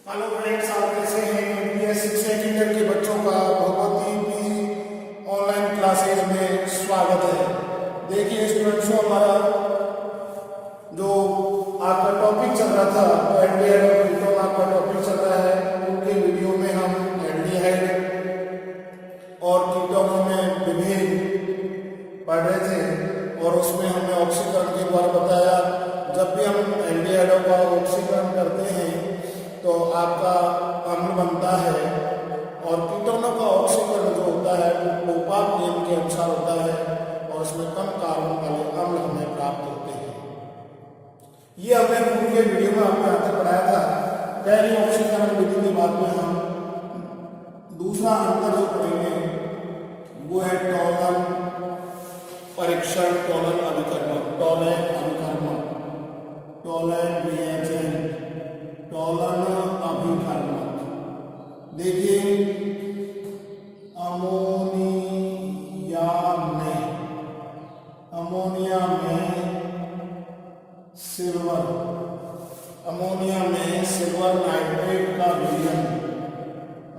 Hello friends, आप कैसे हैं? ये सिक्स सेकंड ईयर के बच्चों का भगवती की ऑनलाइन क्लासेज में स्वागत है। देखिए स्टूडेंट्स, हमारा जो आपका टॉपिक चल रहा था वो एल्डिहाइड और कीटोन आपका टॉपिक चल रहा है। उनके वीडियो में हम एल्डिहाइड और कीटोनों में विभेद पढ़ रहे थे और उसमें हमने ऑक्सीकरण के बारे में बताया। जब भी हम एल्डिहाइडों का ऑक्सीकरण करते हैं तो आपका अम्ल बनता है और कीटोनों का ऑक्सीकरण जो होता है वो पोपाक नियम के अनुसार होता है और उसमें कम कार्बन वाले अम्ल हमें प्राप्त होते हैं। ये हमने पूर्व के वीडियो में आपको यहाँ तक पढ़ाया था। पहली ऑक्सीकरण विधि के बाद में हम दूसरा अंतर जो पढ़ेंगे वो है टॉलन परीक्षण, टॉलन अभिकर्मक, टॉलन रिएजेंट, टॉलन अभिकर्मक। देखिए अमोनिया में सिल्वर नाइट्रेट का विलयन,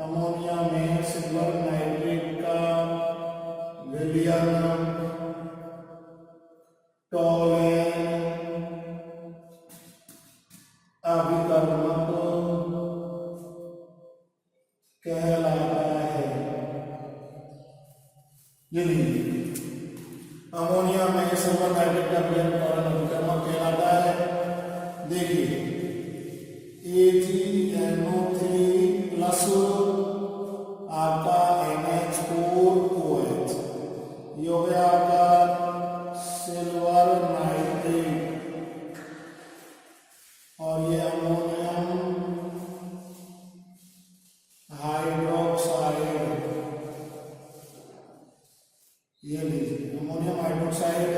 अमोनिया में सिल्वर नाइट्रेट का विलयन टॉलन अभिकर्मक कहलाता है। यदि अमोनिया में सिल्वर नाइट्रेट का विलयन टॉलन अभिकर्मक कहलाता है। देखिए AgNO3 प्लस आपका NH4OH, ये हो गया आपका सिल्वर नाइट्रेट और ये अमोनियम हाइड्रोक्साइड, ये लीजिए अमोनियम हाइड्रोक्साइड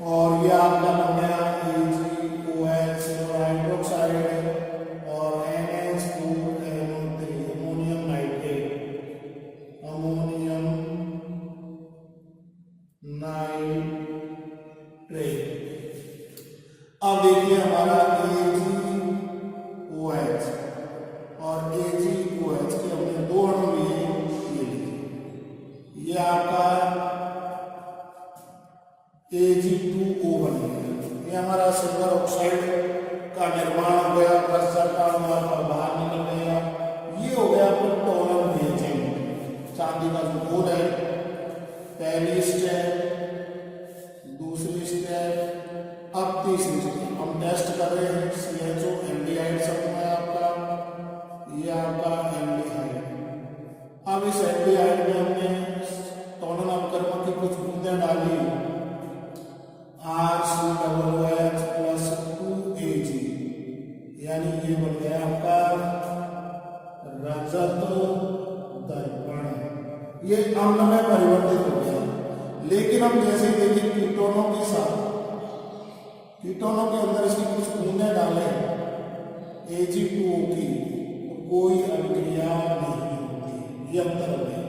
और ये आपका बन गया AgOH सिल्वर हाइड्रोक्साइड और NH4NO3 ammonium nitrate, ammonium nitrate. अब देखिए हमारा AgOH और AgOH के हमने दो अणु लिए, ये आपका Ag2O बन गया। ये हमारा सिल्वर ऑक्साइड का निर्माण हो गया, का बाहर निकल गया। ये हो गया टॉलन रिएजेंट, चांदी का जो गोल है। पहली स्टेप, दूसरी स्टेप, अब तीसरी स्टेप हम टेस्ट कर रहे हैं। CHO एल्डिहाइड समूह है आपका, ये आपका एल्डिहाइड। अब इस एल्डिहाइड में हमने टॉलन अभिकर्मक की कुछ बूंदें डाली, RCOOH प्लस 2Ag, यानी ये बन गया आपका रजत दर्पण। ये अम्ल में परिवर्तित हो गया। लेकिन हम जैसे देखिए कीटोनों के साथ, कीटोनों के अंदर इसकी कुछ बूंदें डालें Ag2O की, तो कोई अभिक्रिया नहीं होती। ये अंतर हो गया,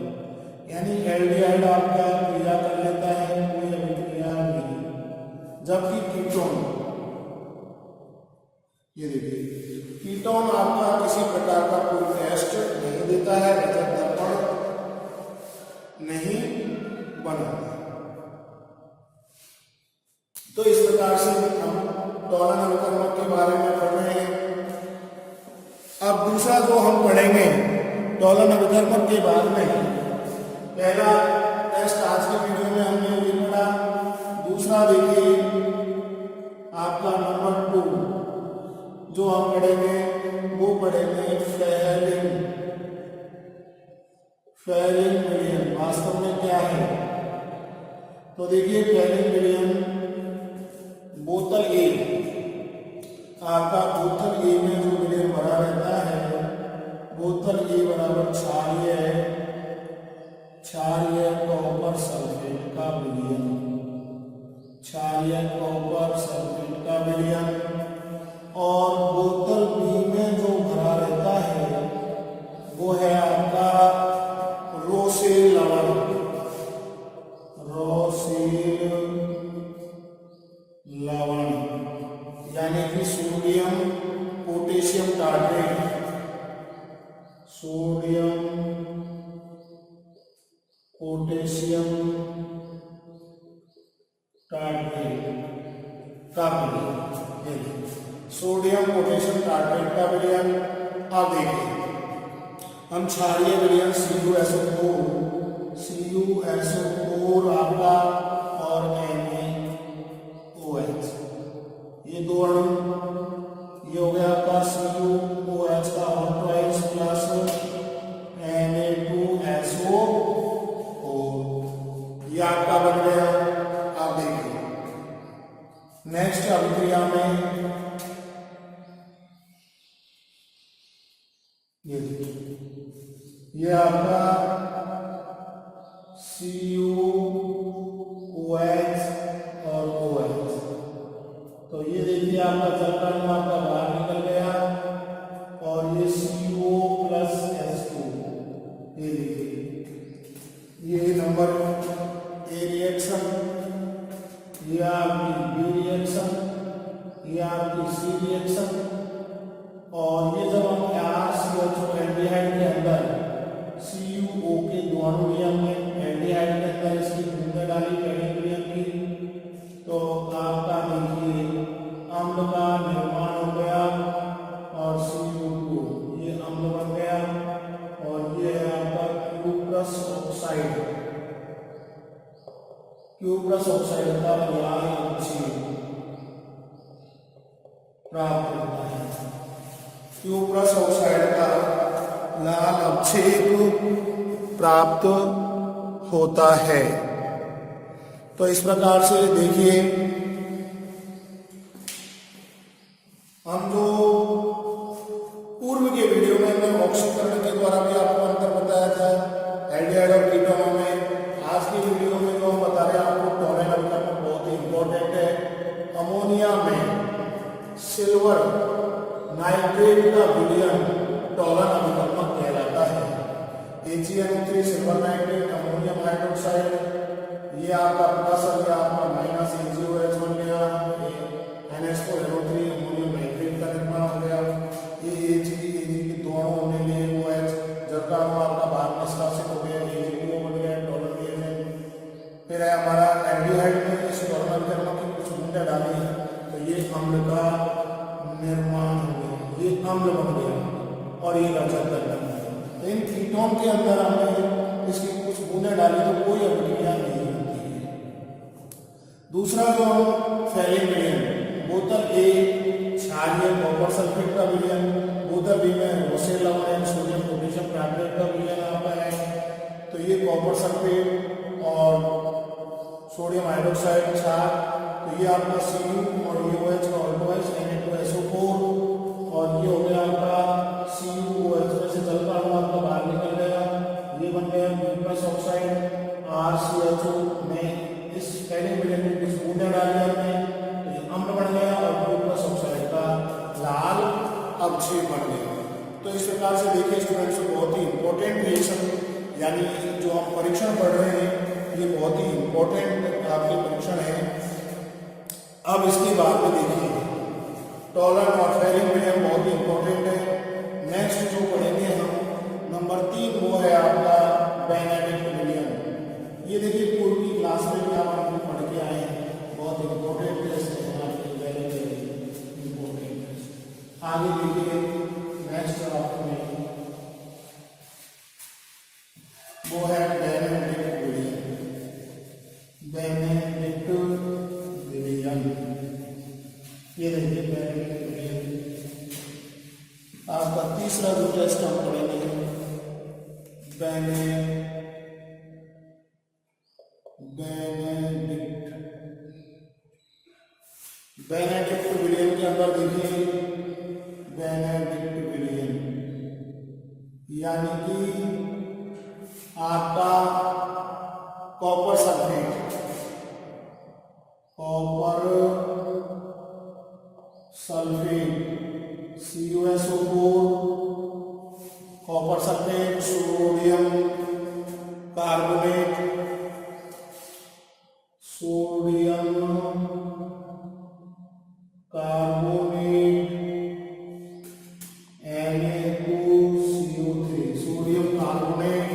यानी एल्डिहाइड आपका क्रिया कर लेता है, कोई अभिक्रिया नहीं। जबकि कीटोन, ये देखिए कीटोन आपका किसी प्रकार का कोई टेस्ट नहीं देता है, रजत दर्पण नहीं बनाता। तो इस प्रकार से हम टॉलन अभिकर्मक के बारे में पढ़ रहे हैं। अब दूसरा जो हम पढ़ेंगे टॉलन अभिकर्मक के बारे में, पहला टेस्ट आज के वीडियो में हमने ये पढ़ा। दूसरा देखिए आपका नंबर 2 जो हम पढ़ेंगे वो पढ़ेंगे फेरिन विलयन। वास्तव में क्या है? तो देखिए फेरिन विलयन बोतल ए, आपका बोतल ए में जो विलयन भरा रहता है, बोतल ए बराबर क्षारीय कॉपर सल्फेट का विलयन, क्षारीय कॉपर सल्फेट का विलयन। और बोतल बी में जो भरा रहता है वो है आपका रोसेल लवण, यानी कि sodium potassium tartrate. Potassium tartrate का विलयन, सोडियम पोटेशियम टार्ट्रेट का विलयन। अब देखिए हम क्षारीय विलयन CuSO4 आपका और NaOH, ये दो अणु, ये हो गया आपका CuOH का ऑक्टाइड प्लस Na2SO4, ये आपका बन गया। आप देखिए नेक्स्ट अभिक्रिया में ये आपका CuOH और OH, तो ये देखिए आपका जल का अणु आपका बाहर निकल गया और ये CO प्लस H2, ये देखिए ये नंबर ए रिएक्शन, ये आपकी बी रिएक्शन, ये आपकी सी रिएक्शन। और ये जब हम RCHO एल्डिहाइड के अंदर CuO के दो अणु लिए हमने एल्डिहाइड के अंदर इसकी बूंदें डाली पहले विलयन की, तो आपका देखिए अम्ल का निर्माण हो गया और Cu2 ये अम्ल बन गया और ये है आपका क्यूप्रस ऑक्साइड का लाल अवक्षेप प्राप्त होता है। क्यूप्रस ऑक्साइड का लाल अवक्षेप प्राप्त होता है। तो इस प्रकार से देखिए हम जो पूर्व के वीडियो में हमने ऑक्सीकरण के द्वारा भी आपको अंतर बताया था एल्डिहाइड और कीटोनों में, आज की वीडियो में जो हम बता रहे हैं आपको टॉलन अभिकर्मक बहुत ही इंपॉर्टेंट है। अमोनिया में सिल्वर नाइट्रेट का विलयन टॉलन अभिकर्मक कहलाता है। AgNO3 silver nitrate ammonium hydroxide, ये आपका प्लस हो गया आपका माइनस AgOH बन गया, NH4NO3 अमोनियम नाइट्रेट का निर्माण हो गया। ये Ag के दो अणु होने लिए OH जल का अणु आपका बाहर निष्कासित हो गया, Ag2O बन गया टॉलन रिएजेंट। फिर है हमारा एल्डिहाइड में इस टॉलन अभिकर्मक की कुछ बूंदें डाली है तो ये अम्ल का निर्माण हो गया, ये अम्ल बन गया और ये रजत बन गया। इन कीटोन के अंदर हमने इसकी कुछ बूंदें डाली तो कोई अभिक्रिया नहीं होती है। दूसरा जो हम फैलिक विलयन, बोतल ए क्षारीय कॉपर सल्फेट का विलयन, बोतल बी में रोसेल लवण एंड सोडियम पोटेशियम टार्ट्रेट का विलयन आपका है। तो ये कॉपर सल्फेट और सोडियम हाइड्रोक्साइड क्षार, तो ये आपका Cu और ये OH का ऑल्टोइस Na2SO4 और ये हो गया आपका CuOH में से जल का अणु आपका बाहर निकल गया, ये बन गया क्यूप्रस ऑक्साइड। RCHO में इस पहले विलयन में कुछ बूंदें डाली हमने तो ये अम्ल बन गया और क्यूप्रस ऑक्साइड का लाल अवक्षेप बन गया। तो इस प्रकार से देखिए स्टूडेंट्स बहुत ही इंपॉर्टेंट रिएक्शन, यानी जो हम परीक्षण पढ़ रहे हैं ये बहुत ही इंपॉर्टेंट आपके परीक्षण है। अब इसके बाद में देखिए टॉलन और फैलिक विलयन बहुत ही इंपॉर्टेंट है। नेक्स्ट जो पढ़ेंगे हम नंबर 3 वो है आपका बेनेडिक्ट विलयन। ये देखिए पूर्व की क्लास में भी आप पढ़ के आए हैं, बहुत इंपॉर्टेंट टेस्ट है आपके, वेरी वेरी इंपॉर्टेंट। आगे देखिए नेक्स्ट आपको में वो है बेनेडिक्ट विलयन। बेनेडिक्ट विलयन, ये देखिए बेनेडिक्ट विलयन आपका तीसरा जो टेस्ट हम पढ़ेंगे बेनेडिक्ट विलयन के अंदर देखिए बेनेडिक्ट विलयन यानी कि आपका copper sulphate CuSO4 copper sulphate sodium carbonate Na2CO3 sodium carbonate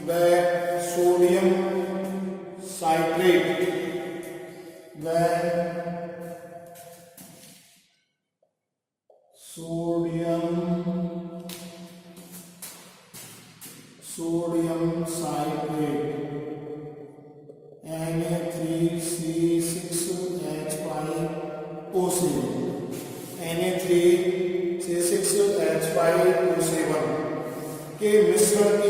व सोडियम साइट्रेट Na3C6H5O7 Na3C6H5O7 के मिश्रण के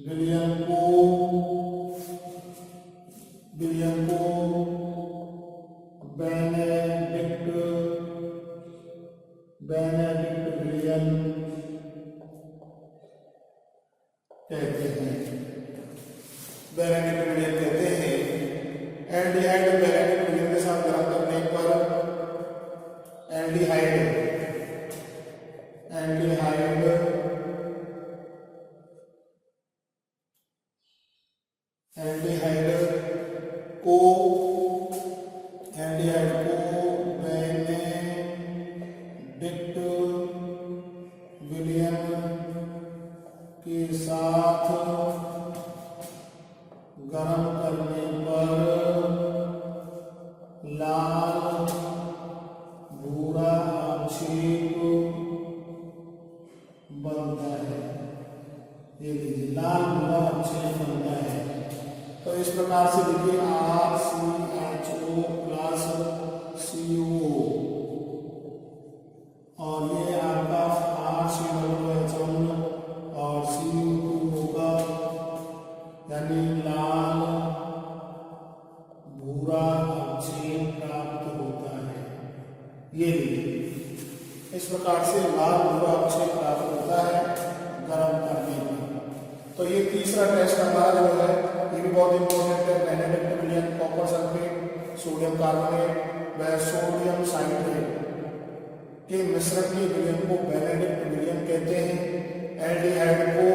विलयन को बेनेडिक्ट विलयन कहते हैं। बेनेडिक्ट विलयन कहते हैं। एल्डिहाइड बेनेडिक्ट विलयन के साथ ग्रहण करने पर एल्डिहाइड को बेनेडिक्ट विलयन के साथ गर्म करने पर लाल भूरा अवक्षेप बनता है। ये लीजिए, लाल भूरा अवक्षेप बनता है। तो इस प्रकार से देखिए RCHO प्लस CO और ये आपका RCOH1 और CO2 होगा, यानी लाल भूरा अवक्षेप प्राप्त होता है। ये देखिए, इस प्रकार से लाल भूरा अवक्षेप प्राप्त होता है गर्म करने में। तो ये तीसरा टेस्ट हमारा जो है ये भी बहुत इंपॉर्टेंट है। बेनेडिक्ट विलयन कॉपर सल्फेट, सोडियम कार्बोनेट व सोडियम साइट्रेट के मिश्रण के विलयन को बेनेडिक्ट विलयन कहते हैं। एल्डिहाइड को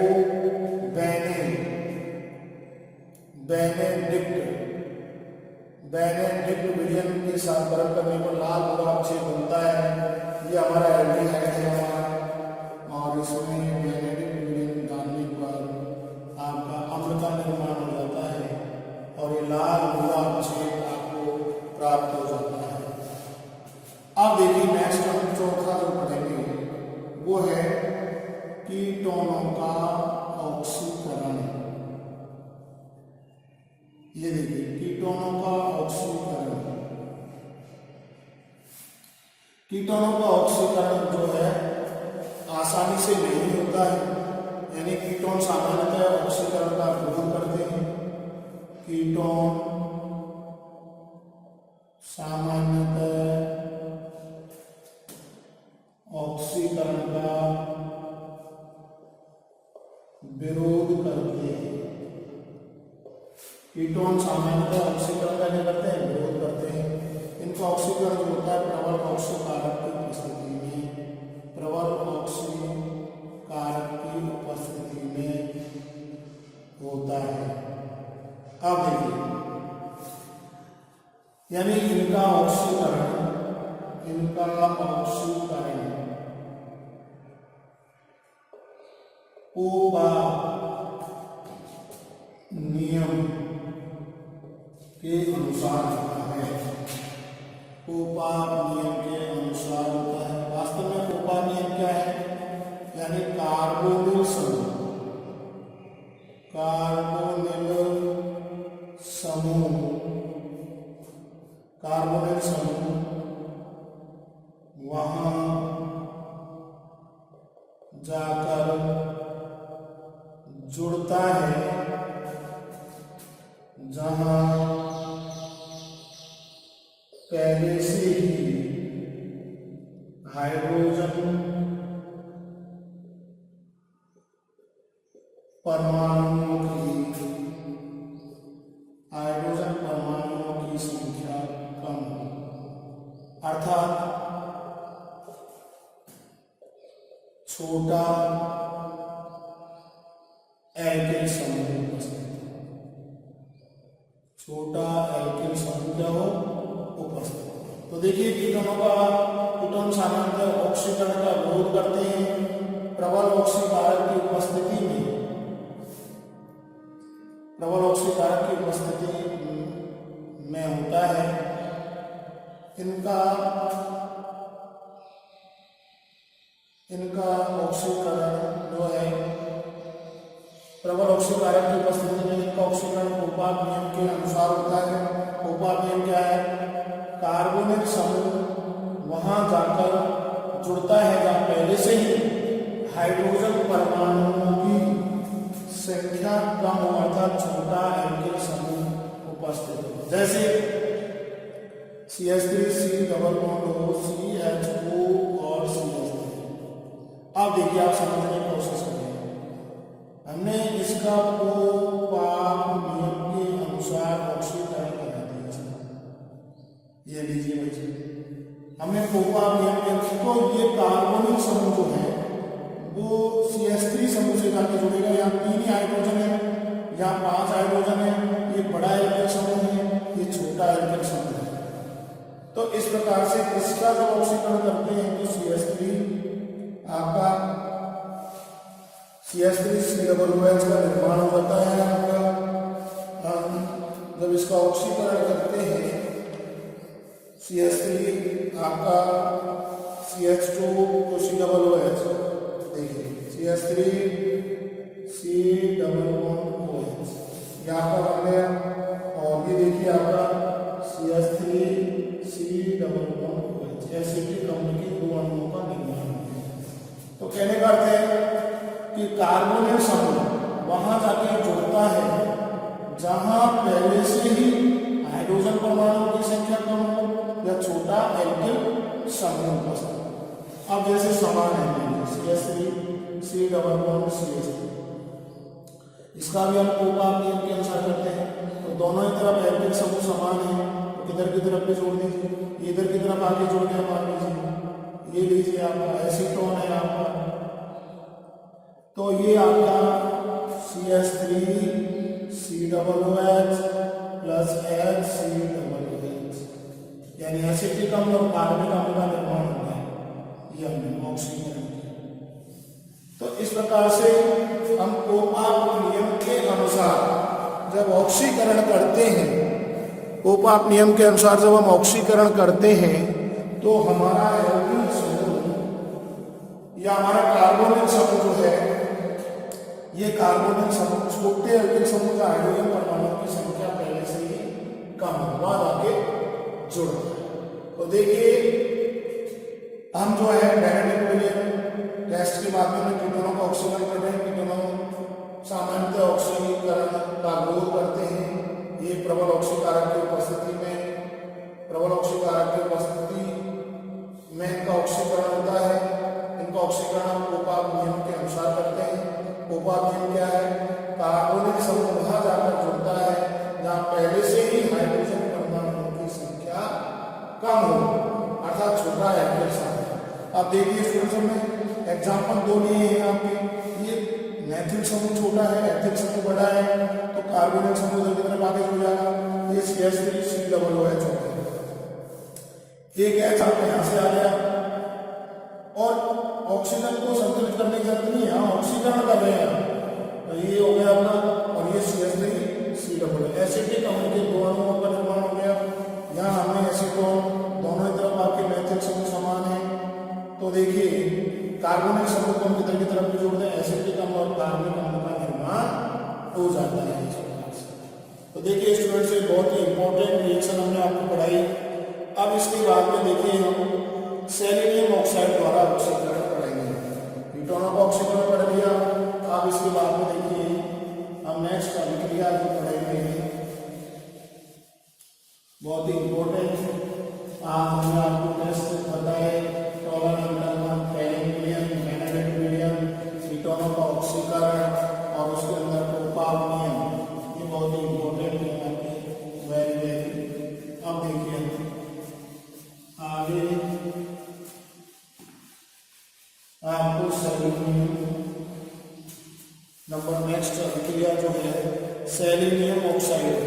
बेनेडिक्ट विलयन के साथ गर्म करने पर लाल भूरा अवक्षेप बनता है। ये हमारा एल्डिहाइड है और इसमें बेनेडिक्ट विलयन डालने पर आपका अम्ल का निर्माण हो जाता है और ये लाल भूरा अवक्षेप आपको प्राप्त हो जाता है। अब देखिए नेक्स्ट हम चौथा जो पढ़ेंगे वो है कीटोनों का ऑक्सीकरण। ये देखिए, कीटोनों का ऑक्सीकरण। कीटोनों का ऑक्सीकरण जो है आसानी से नहीं होता है, यानी कीटोन सामान्यतः ऑक्सीकरण का विरोध करते हैं। कीटोन सामान्यतः ऑक्सीकरण का विरोध करते हैं। कीटोन सामान्यतः ऑक्सीकरण का क्या करते हैं? विरोध करते हैं। इनका ऑक्सीकरण जो होता है प्रबल ऑक्सीकारक की उपस्थिति में होता है। अब देखिए, यानी इनका ऑक्सीकरण ओपा नियम के अनुसार होता है। ओपा नियम के अनुसार होता है। वास्तव में ओपा नियम क्या है? यानी कार्बोनिल समूह वहां जाकर जुड़ता है जहां पहले से ही हाइड्रोजन परमाणुओं की संख्या कम हो, अर्थात छोटा एल्किल समूह क्या हो? उपस्थित। तो देखिए, कीटोन सामान्यतः ऑक्सीकरण का विरोध करते हैं। प्रबल ऑक्सीकारक की उपस्थिति में होता है इनका ऑक्सीकरण जो है प्रबल ऑक्सीकारक की उपस्थिति में इनका ऑक्सीकरण कोपाक नियम के अनुसार होता है। कोपाक नियम क्या है? कार्बोनिल समूह वहां जाकर जुड़ता है जहां पहले से ही हाइड्रोजन परमाणुओं की संख्या कम हो अर्थात छोटा एल्किल समूह उपस्थित हो। जैसे CH3 C डबल बॉन्ड हो CH2 और CH3। अब देखिए, आप समझने की कोशिश करिए। हमने इसका कोपाक नियम के अनुसार ऑक्सीकरण करा दिया। ये लीजिए बच्चे, हमने कोपाक नियम के अनुसार तो ये कार्बोनिल समूह जो है वो CH3 समूह से जाके जुड़ेगा। यहाँ 3 हाइड्रोजन है, यहाँ 5 हाइड्रोजन है। ये बड़ा एल्किल समूह है, ये छोटा एल्किल समूह है। तो इस प्रकार से इसका जब ऑक्सीकरण करते हैं तो CH3 आपका CH3 C डबल OH का निर्माण हो जाता है आपका। जब इसका ऑक्सीकरण करते हैं CH3 आपका CH2 तो C डबल OH, देखिए CH3 C डबल OH यहाँ पर आ गया। और ये देखिए आपका CH3 C double OH acidic अम्ल के 2 अणुओं का निर्माण हो गया। तो कहने का अर्थ है कि कार्बोनिल समूह वहां जाके जुड़ता है जहां पहले से ही हाइड्रोजन परमाणुओं की संख्या कम हो या छोटा एल्किल समूह उपस्थित। अब जैसे समान है CH3 C double bond CH3, इसका भी हम कोपाक नियम के अनुसार करते हैं। तो दोनों ही तरफ एल्किल समूह समान है, तो इधर की तरफ भी जोड़ दीजिए। इधर की तरफ आगे जोड़ के मान लीजिए, ये लीजिए आपका एसीटोन है आपका। तो ये आपका CH3 C double OH plus H C double OH यानी एसिटिक अम्ल और कार्बनिक अम्ल का निर्माण होता है। ये हमने ऑक्सीकरण किया। तो इस प्रकार से हम कोपाक नियम के अनुसार जब ऑक्सीकरण करते हैं, कोपाक नियम के अनुसार जब हम ऑक्सीकरण करते हैं तो हमारा एल्किल समूह या हमारा कार्बोनिल समूह जो है, ये कार्बोनिल समूह छोटे एल्किल समूह का हाइड्रोजन परमाणुओं की संख्या पहले से ही कम हुआ आगे जुड़ रहा है। तो देखिए, हम जो है बेनेडिक्ट विलियम टेस्ट के माध्यम में कीटोनों का ऑक्सीकरण कर रहे हैं। कीटोनों सामान्यतः ऑक्सीकरण का विरोध करते हैं। ये प्रबल ऑक्सीकारक की उपस्थिति में इनका ऑक्सीकरण होता है। इनका ऑक्सीकरण हम कोपाक नियम के अनुसार करते हैं। कोपाक नियम क्या है? कार्बोनिल समूह वहां जाकर जुड़ता है जहां पहले से ही हाइड्रोजन परमाणुओं की संख्या कम हो अर्थात छोटा एल्किल समूह। अब देखिए स्टूडेंट्स, में एग्जाम्पल 2 लिए हैं आपके। ये मैथिल समूह छोटा है, एथिल समूह बड़ा है, तो कार्बोनिल समूह इधर की तरफ आगे जुड़ जाएगा। ये CH3 C डबल OH हो गया। एक H आपका यहाँ से आ गया और ऑक्सीजन को संतुलित करने की जरूरत नहीं है, यहाँ ऑक्सीकरण कर रहे हैं। तो ये हो गया अपना, और ये CH3 C double OH acetic अम्ल के 2 अणुओं का निर्माण हो गया। यहाँ हमने एसीटोन, दोनों ही तरफ आपके मैथिल समूह समान है। तो देखिए, कार्बोनिल समूह को हम किधर की तरफ भी जोड़ दें, एसिटिक अम्ल और कार्बनिक अम्ल का निर्माण हो जाता है इस प्रकार से। तो देखिए स्टूडेंट्स, ये बहुत ही इंपॉर्टेंट रिएक्शन हमने आपको पढ़ाई। अब इसके बाद में देखिए हम सेलेनियम ऑक्साइड द्वारा ऑक्सीकरण पढ़ेंगे। कीटोनों का ऑक्सीकरण पढ़ लिया। अब इसके बाद में देखिए हम नेक्स्ट अभिक्रिया जो पढ़ेंगे, बहुत ही इंपॉर्टेंट। हमने आपको टेस्ट बताए कीटोनों का ऑक्सीकरण और उसके अंदर कोपाक नियम, ये बहुत ही इंपॉर्टेंट है आपके, वेरी वेरी। अब देखिए आगे आपको सेलेनियम नंबर नेक्स्ट अभिक्रिया जो है सेलेनियम ऑक्साइड,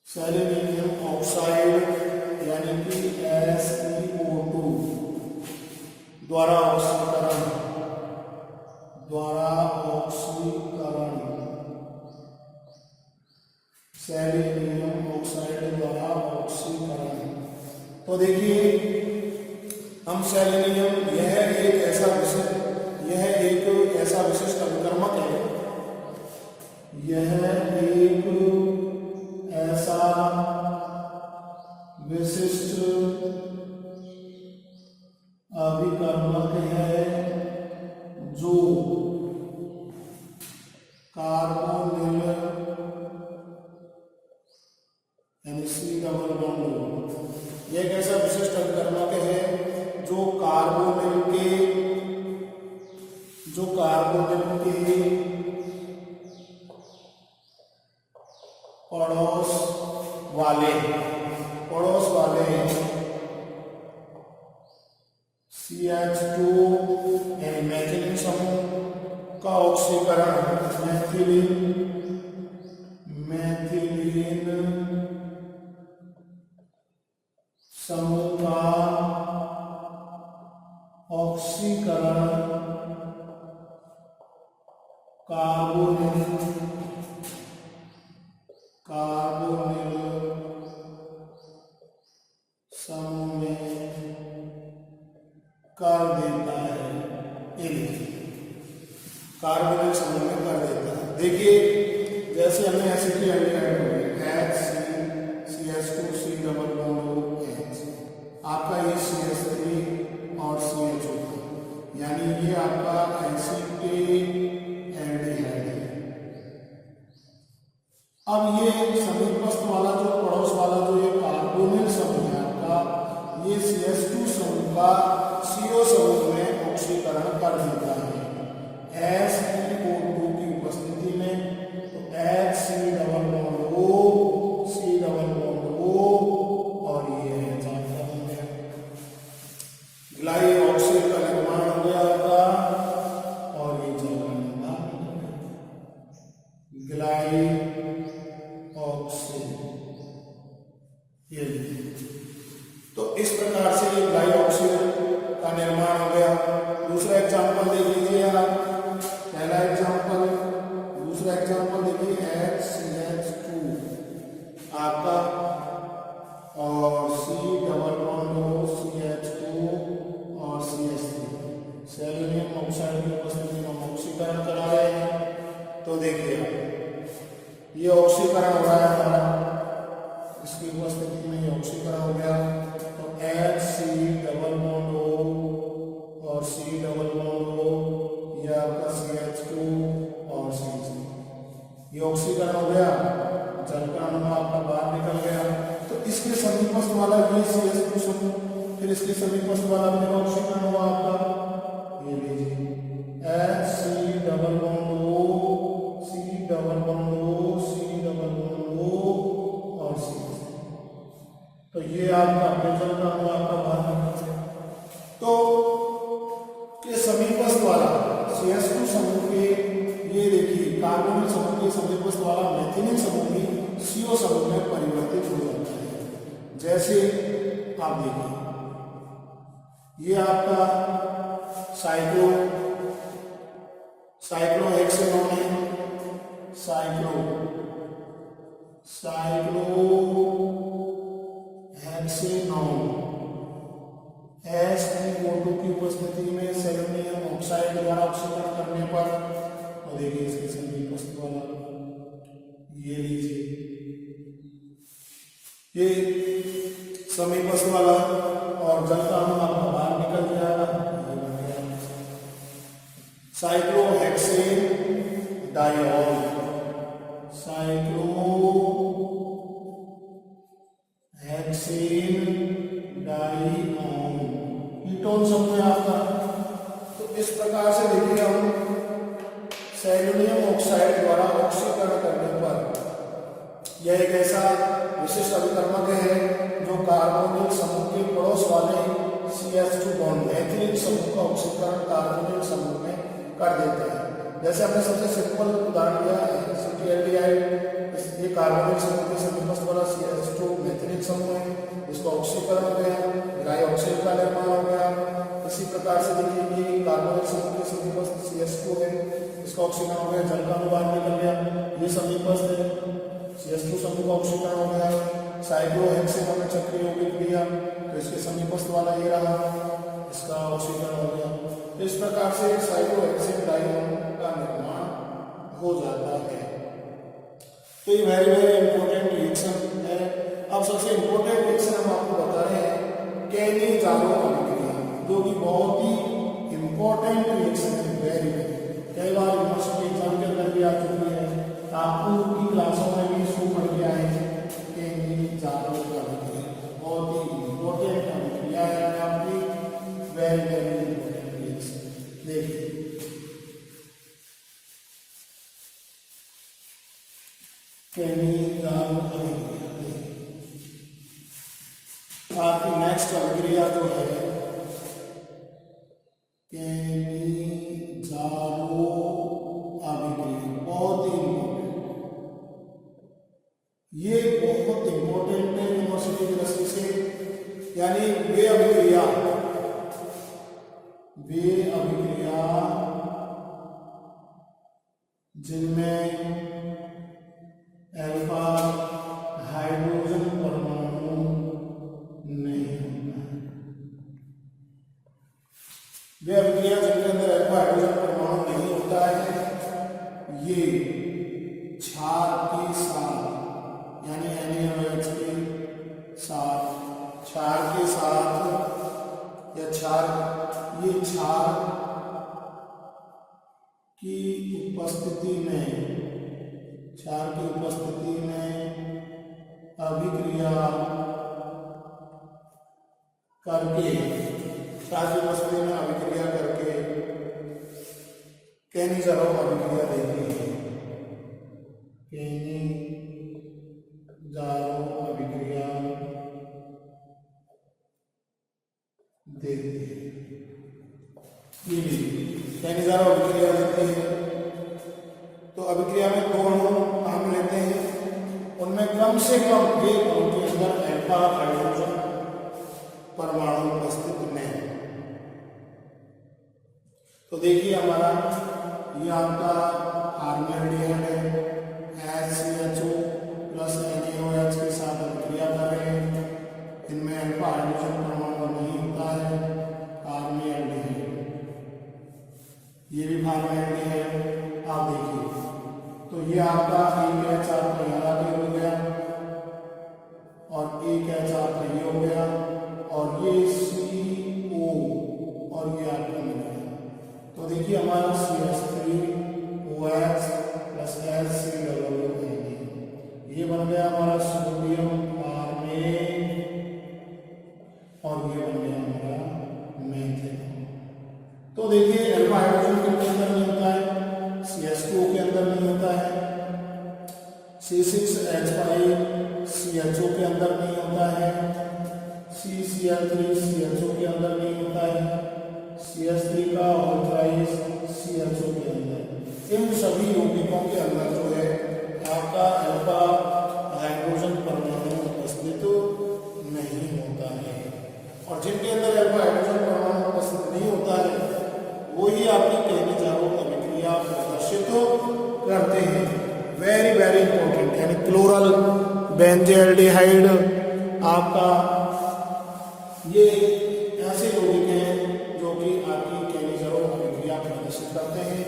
सेलेनियम ऑक्साइड यानी कि SeO2 द्वारा ऑक्सीकरण सेलेनियम ऑक्साइड द्वारा ऑक्सीकरण। तो देखिए हम सेलेनियम यह एक ऐसा विशिष्ट अभिकर्मक है, यह एक ऐसा विशिष्ट अभिकर्मक है जो कार्बोनिल सी डबल बॉन्ड, यह एक ऐसा विशिष्ट अभिकर्मक है जो कार्बोनिल के पड़ोस वाले CH2 यानी मैथिलीन समूह का ऑक्सीकरण मैथिलीन समूह का ऑक्सीकरण कार्बोनिल समूह में कर देता है, कार्बोनिल समूह में कर देता है। देखिए जैसे हमने एसिटिल्डिहाइड हो गया CH2C डबल बॉन्ड H, आपका ये CH3 और CH होगा, यानी ये आपका एसिटिल्डिहाइड है। अब ये समीपस्थ वाला जो पड़ोस वाला जो ये कार्बोनिल समूह है आपका, ये CH2 समूह का CO समूह में ऑक्सीकरण कर देता है SiO2 की उपस्थिति में। तो HC डबल बॉन्ड O और ये है चार हो गया, ग्लाई ऑक्साइड का निर्माण हो गया होगा और ये चलना ग्लाई ऑक्साइड, ये तो इस प्रकार से ये ग्लाई ऑक्साइड का निर्माण हो गया। दूसरा एग्जांपल देख लीजिए आप, पहला एग्जांपल, दूसरा एग्जांपल देखिए HCH2 आपका और C डबल बॉन्ड CH2 और CH3, सेलेनियम ऑक्साइड की उपस्थिति में ऑक्सीकरण करा रहे हैं। तो देखिए ये ऑक्सीकरण हो रहा है हमारा, इसकी उपस्थिति में ये ऑक्सीकरण हो गया। तो HC डबल बॉन्ड O और C डबल बॉन्ड O, ये आपका CH2 और CH3, ये ऑक्सीकरण हो गया, जल का अणु आपका बाहर निकल गया। तो इसके समीपस्थ वाला ये CH2 समूह, फिर इसके समीपस्थ वाला फिर ऑक्सीकरण हुआ आपका, ये लीजिए HC double bond O, C double bond O, C double bond O और C। तो ये आपका पेट्रोल का अणु आपका बाहर निकल गया। तो के समीपस्थ वाला CH2 समूह के, ये देखिए कार्बोनिल समूह के समीपस्थ वाला मैथिलीन समूह भी CO समूह में परिवर्तित हो जाता है। जैसे आप देखिए ये आपका साइक्लोहेक्सेनॉन है, साइक्लोहेक्सेनॉन, SiO2 की उपस्थिति में सेलेनियम ऑक्साइड द्वारा ऑक्सीकरण करने पर, तो देखिए इसके समीपस्थ वाला ये लीजिए, ये समीपस्थ वाला और जल का अणु आपका बाहर निकल जाएगा, ये बन गया cyclohexane diol, cyclohexane diol ketone समूह है आपका। तो इस प्रकार से देखिए हम सेलेनियम ऑक्साइड द्वारा ऑक्सीकरण करने पर यह एक ऐसा विशिष्ट अभिकर्मक है जो कार्बोनिल समूह के पड़ोस वाले CH2 बॉन्ड मैथिलीन समूह का ऑक्सीकरण कार्बोनिल समूह में कर देते हैं। जैसे हमने सबसे सिंपल उदाहरण लिया एसिटिल्डिहाइड, ये कार्बोनिल समूह के समीपस्थ वाला CH2 मैथिलीन समूह है, इसका ऑक्सीकरण हो गया, ग्लाई ऑक्साइड का निर्माण हो गया। इसी प्रकार से देखिए ये कार्बोनिल समूह के समीपस्थ CH2 है, इसका ऑक्सीकरण हो गया, जल का अणु बाहर निकल गया, ये समीपस्थ है CH2 समूह का ऑक्सीकरण हो गया। साइक्लोहेक्सेन में चक्रीय यौगिक क्रिया, तो इसके समीपस्थ वाला ये रहा, इसका ऑक्सीकरण हो गया। तो इस प्रकार से साइक्लोहेक्सेन डाइमर का निर्माण हो जाता है। तो ये वेरी वेरी इंपॉर्टेंट रिएक्शन है। अब सबसे इंपॉर्टेंट रिएक्शन हम आपको बता रहे हैं केनी-ज़ारो अभिक्रिया, जो कि बहुत ही इंपॉर्टेंट रिएक्शन है, वेरी वेरी। कई बार यूनिवर्सिटी एग्जाम के अंदर भी आ चुकी है, आपको की क्लासों में भी इसको पढ़ के आए हैं। केनी-ज़ारो अभिक्रिया बहुत ही इंपॉर्टेंट अभिक्रिया है आपकी, वेरी वेरी इंपॉर्टेंट रिएक्शन। देखिए केनी-ज़ारो अभिक्रिया, आपकी नेक्स्ट अभिक्रिया जो है केनी-ज़ारो अभिक्रिया, बहुत ही ये बहुत इंपॉर्टेंट है यूनिवर्सिटी की दृष्टि से। यानी वे अभिक्रिया जिनमें अल्फा हाइड्रोजन परमाणु नहीं होता है, वे अभिक्रिया जिनके अंदर अल्फा हाइड्रोजन परमाणु नहीं होता है, ये क्षार के साथ यानी NaOH के साथ, क्षार के साथ या क्षार, ये क्षार की उपस्थिति में, क्षार की उपस्थिति में अभिक्रिया करके, क्षार की उपस्थिति में अभिक्रिया करके केनी-ज़ारो अभिक्रिया देती है। केनी-ज़ारो अभिक्रिया देती है, ये भी केनी-ज़ारो अभिक्रिया देती है। तो अभिक्रिया में दो अणु हम लेते हैं, उनमें कम से कम एक अणु के अंदर अल्फा हाइड्रोजन परमाणु उपस्थित नहीं। तो देखिए हमारा ये आपका हार्मोनियम है, HCHO प्लस NaOH के साथ अभिक्रिया कर रहे हैं, इनमें अल्फा हाइड्रोजन परमाणु नहीं होता है, हार्मोनियम, ये भी हार्मोनियम है। आप देखिए तो ये आपका एक H आपका यहाँ पे हो गया और एक H आपका ये हो गया और ये CO और ये आपका मिल गया। तो देखिए हमारा CH3OH प्लस HCOOH, ये बन गया हमारा सोडियम कार्बोनेट और ये बन गया हमारा मेथेन। तो देखिए अल्फा हाइड्रोजन के अंदर नहीं होता है, CH2 के अंदर नहीं होता है, C6H5CHO के अंदर नहीं होता है, CCl3CHO के अंदर नहीं होता है, CH3 का ऑल्ट्राइज CHO के अंदर, इन सभी यौगिकों के अंदर जो है आपका अल्फा हाइड्रोजन परमाणु उपस्थित नहीं होता है। और जिनके अंदर अल्फा हाइड्रोजन परमाणु उपस्थित नहीं होता है वही आपकी केनी-ज़ारो अभिक्रिया प्रदर्शित करते हैं। वेरी वेरी इंपॉर्टेंट, यानी क्लोरल बेंजोएल्डिहाइड आपका, ये ऐसे यौगिक हैं जो कि आपकी केनी-ज़ारो अभिक्रिया प्रदर्शित करते हैं।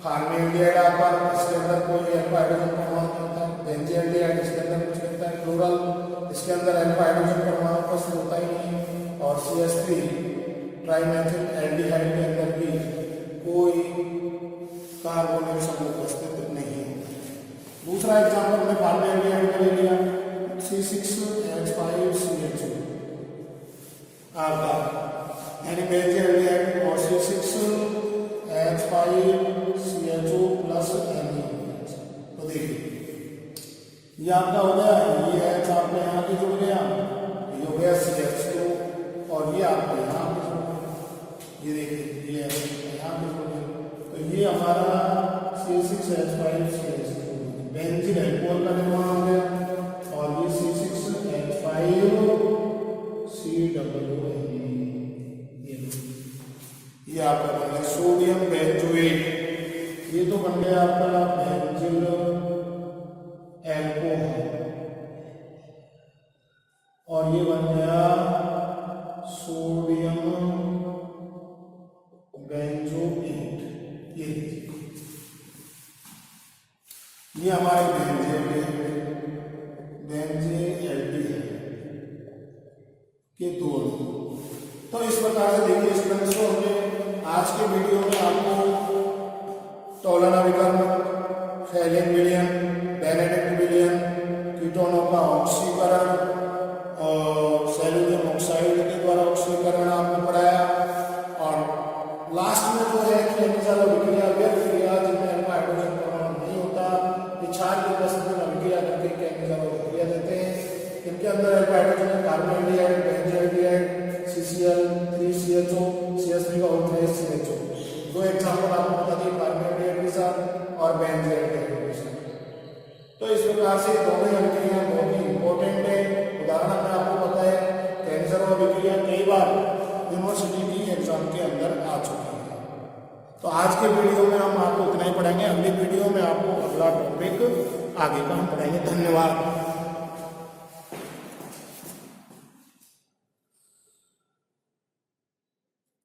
हार्मोनियम आपका, इसके अंदर कोई अल्फा हाइड्रोजन परमाणु नहीं होता है, बेंजोएल्डिहाइड इसके अंदर कुछ रहता है, क्लोरल इसके अंदर अल्फा हाइड्रोजन परमाणु उपस्थित होता ही नहीं, और CH3 ट्राइमेथिल एल्डिहाइड के अंदर भी कोई कार्बोनिल समूह उपस्थित नहीं है। दूसरा एग्जांपल हमने हार्मोनियम का ले लिया, C6H5CHO आपका यानी बेंजोएल्डिहाइड और C6H5CHO प्लस NaOH। तो देखिए ये आपका हो गया, ये H आपका यहाँ पे जुड़ गया, ये हो गया CH2 और ये आपका यहाँ पे जुड़ गया, ये देखिए ये यहाँ पे जुड़ गया। तो ये हमारा C6H5CHO बेंजीन एल्कोहल का निर्माण हो गया और ये C6H5COOH, ये आपका बन गया सोडियम बेंजोएट, ये तो बन गया आपका बेंजीन एल्कोहल ये हमारे बेंजीएल्डी है के दो अणु। तो इस प्रकार से देखिए स्टूडेंट्स, को हमने आज के वीडियो में आपको टॉलन अभिकर्ण, फेलिन विलयन, बेनेडिक्ट विलयन, कीटोनों का ऑक्सीकरण और सेल्यूलियम ऑक्साइड के द्वारा ऑक्सीकरण आपको पढ़ाया। और लास्ट में जो है कि एंजाइम अभिक्रिया व्यर्थ क्रिया जिनमें अल्फा हाइड्रोजन परमाणु नहीं होता, क्षार की उपस्थिति में अभिक्रिया करके एंजाइम अभिक्रिया देते हैं। इनके अंदर अल्फा हाइड्रोजन है, carbon aldehyde, benzaldehyde, CCl, 3CHO, CH3 का ऑल्टरनेट CHO। दो एग्जाम्पल आपको बता दिए, कार्बन एल्डिहाइड के साथ और बेंजीएल्डिहाइड के साथ। तो इस प्रकार से दोनों अभिक्रिया बहुत ही इंपॉर्टेंट है। उदाहरण में आपको पता है कैंसर अभिक्रिया कई बार यूनिवर्सिटी की एग्जाम के अंदर आ चुकी है। तो आज के वीडियो में हम आपको इतना ही पढ़ाएंगे। अगली वीडियो में आपको अगला टॉपिक आगे का हम पढ़ाएंगे। धन्यवाद।